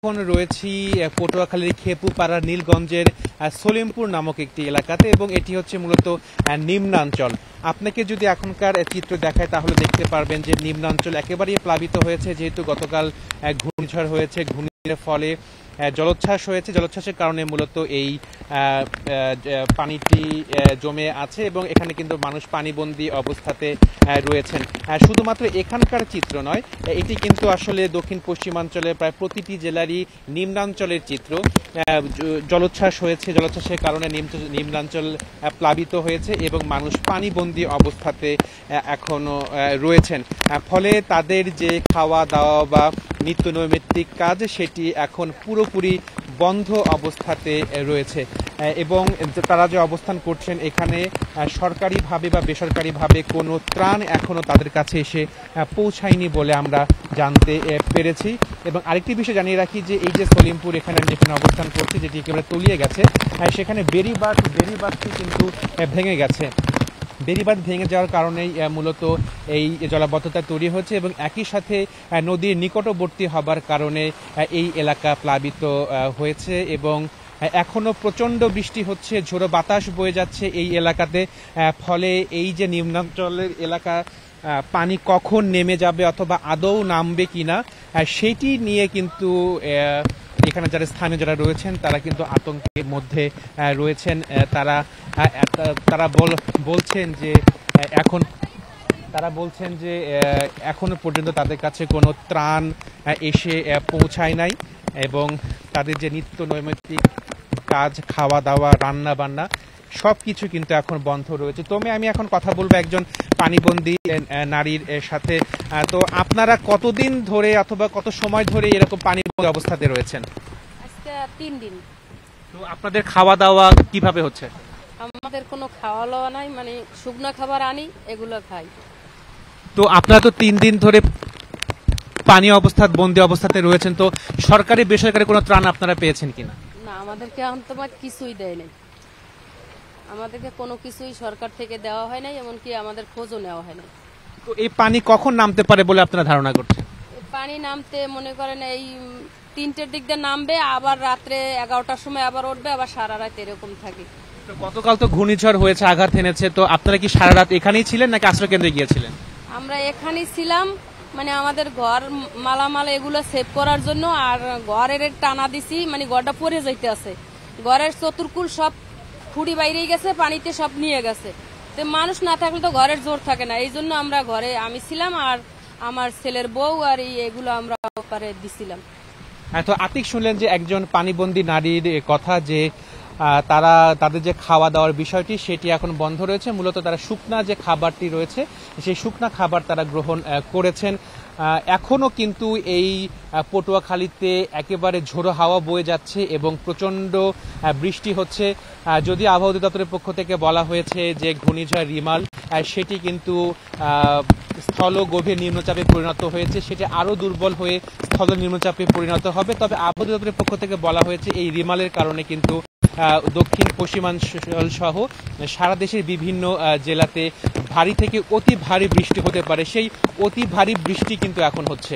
এখন রয়েছি পটুয়াখালীর খেপুপাড়ার নীলগঞ্জের সলিমপুর নামক একটি এলাকাতে এবং এটি হচ্ছে মূলত নিম্নাঞ্চল। আপনাকে যদি এখনকার চিত্র দেখায় তাহলে দেখতে পারবেন যে নিম্নাঞ্চল একেবারেই প্লাবিত হয়েছে, যেহেতু গতকাল ঘূর্ণিঝড় হয়েছে। ঘূর্ণিঝড়ের ফলে জলোচ্ছ্বাস হয়েছে, জলোচ্ছ্বাসের কারণে মূলত এই পানিটি জমে আছে এবং এখানে কিন্তু মানুষ পানিবন্দী অবস্থাতে রয়েছেন। শুধুমাত্র এখানকার চিত্র নয়, এটি কিন্তু আসলে দক্ষিণ পশ্চিমাঞ্চলের প্রায় প্রতিটি জেলারই নিম্নাঞ্চলের চিত্র। জলোচ্ছ্বাস হয়েছে, জলোচ্ছ্বাসের কারণে নিম্নাঞ্চল প্লাবিত হয়েছে এবং মানুষ পানিবন্দী অবস্থাতে এখনো রয়েছেন। ফলে তাদের যে খাওয়া দাওয়া বা নিত্য নৈমিত্তিক কাজ সেটি এখন পুরোপুরি বন্ধ অবস্থাতে রয়েছে এবং তারা যে অবস্থান করছেন এখানে সরকারিভাবে বা বেসরকারিভাবে কোনো ত্রাণ এখনো তাদের কাছে এসে পৌঁছায়নি বলে আমরা জানতে পেরেছি। এবং আরেকটি বিষয় জানিয়ে রাখি যে এই যে সলিমপুর এখানে যেখানে অবস্থান করছে, যেটি একেবারে তলিয়ে গেছে, সেখানে বেড়িবাঁধটি কিন্তু ভেঙে গেছে। বেড়িবাঁধ ভেঙে যাওয়ার কারণেই মূলত এই জলাবদ্ধতা তৈরি হচ্ছে এবং একই সাথে নদীর নিকটবর্তী হবার কারণে এই এলাকা প্লাবিত হয়েছে এবং এখনো প্রচন্ড বৃষ্টি হচ্ছে, ঝোড়ো বাতাস বয়ে যাচ্ছে এই এলাকাতে। ফলে এই যে নিম্নাঞ্চলের এলাকা, পানি কখন নেমে যাবে অথবা আদৌ নামবে কিনা সেটি নিয়ে কিন্তু এখানে যারা স্থানীয় যারা রয়েছেন তারা কিন্তু আতঙ্কের মধ্যে রয়েছেন। তারা বলছেন যে এখনো পর্যন্ত তাদের কাছে কোনো ত্রাণ এসে পৌঁছায় নাই এবং তাদের যে নিত্য নৈমিত্তিক কাজ, খাওয়া দাওয়া, রান্না বান্না সবকিছু কিন্তু এখন বন্ধ রয়েছে। আমি এখন কথা বলবো একজন পানিবন্দী নারীর সাথে। তো আপনারা কতদিন ধরে অথবা কত সময় ধরে এরকম পানিবন্দী অবস্থাতে রয়েছেন? আজকে 3 দিন। তো আপনাদের খাওয়া দাওয়া কিভাবে হচ্ছে? আমাদের কোনো খাওয়া দাওয়া নাই, মানে শুকনো খাবার আনি, এগুলো খাই। তো আপনারা তো 3 দিন ধরে বন্দী অবস্থাতে রয়েছেন, তো সরকারি বেসরকারি কোনো ত্রাণ আপনারা পেয়েছেন কিনা? না, আমাদেরকে এখন তোমার কিছুই দেয় নাই। আমাদেরকে কোনো কিছুই সরকার থেকে দেওয়া হয় নাই, এমনকি আমাদের খোঁজও নেওয়া হয় নাই। তো এই পানি কখন নামতে পারে বলে আপনারা ধারণা করছেন? পানি নামতে মনে করেন এই 3টের দিক দিয়ে নামবে, আবার রাত্রে 11টার সময় আবার উঠবে, আবার সারা রাত এরকম থাকে। গতকাল তো ঘূর্ণিঝড় হয়েছে, আঘাত এনেছে, তো আপনারা কি সারা রাত এখানেই ছিলেন নাকি আশ্রয় কেন্দ্রে গিয়েছিলেন? আমরা এখানেই ছিলাম, মানে আমাদের ঘর মালামাল এগুলো সেভ করার জন্য, আর ঘরের টানা দিছি, মানে ঘরটা পড়ে যাইতে আছে। ঘরের চতুর্কুল সব খুঁড়ি বাইরে গেছে, পানিতে সব নিয়ে গেছে। তো মানুষ না থাকলে তো ঘরের জোর থাকে না, এই জন্য আমরা ঘরে আমি ছিলাম আর আমার ছেলের বউ আর এগুলো আমরা পারে দিছিলাম। তো আতিক শুনলেন যে একজন পানিবন্দী নারীর কথা, যে তাদের যে খাওয়া দাওয়ার বিষয়টি সেটি এখন বন্ধ রয়েছে। মূলত তারা শুকনা যে খাবারটি রয়েছে সেই শুকনা খাবার তারা গ্রহণ করেছেন। এখনো কিন্তু এই পটুয়াখালীতে একেবারে ঝোড়ো হাওয়া বয়ে যাচ্ছে এবং প্রচন্ড বৃষ্টি হচ্ছে। যদি আবহাওয়া অধিদপ্তরের পক্ষ থেকে বলা হয়েছে যে ঘূর্ণিঝড় রিমাল সেটি কিন্তু স্থল গভীর নিম্নচাপে পরিণত হয়েছে, সেটি আরো দুর্বল হয়ে স্থল নিম্নচাপে পরিণত হবে। তবে আবহাওয়া অধিদপ্তরের পক্ষ থেকে বলা হয়েছে এই রিমালের কারণে কিন্তু দক্ষিণ পশ্চিমাঞ্চল সহ সারা দেশের বিভিন্ন জেলাতে ভারী থেকে অতি ভারী বৃষ্টি হতে পারে। সেই অতি ভারী বৃষ্টি কিন্তু এখন হচ্ছে।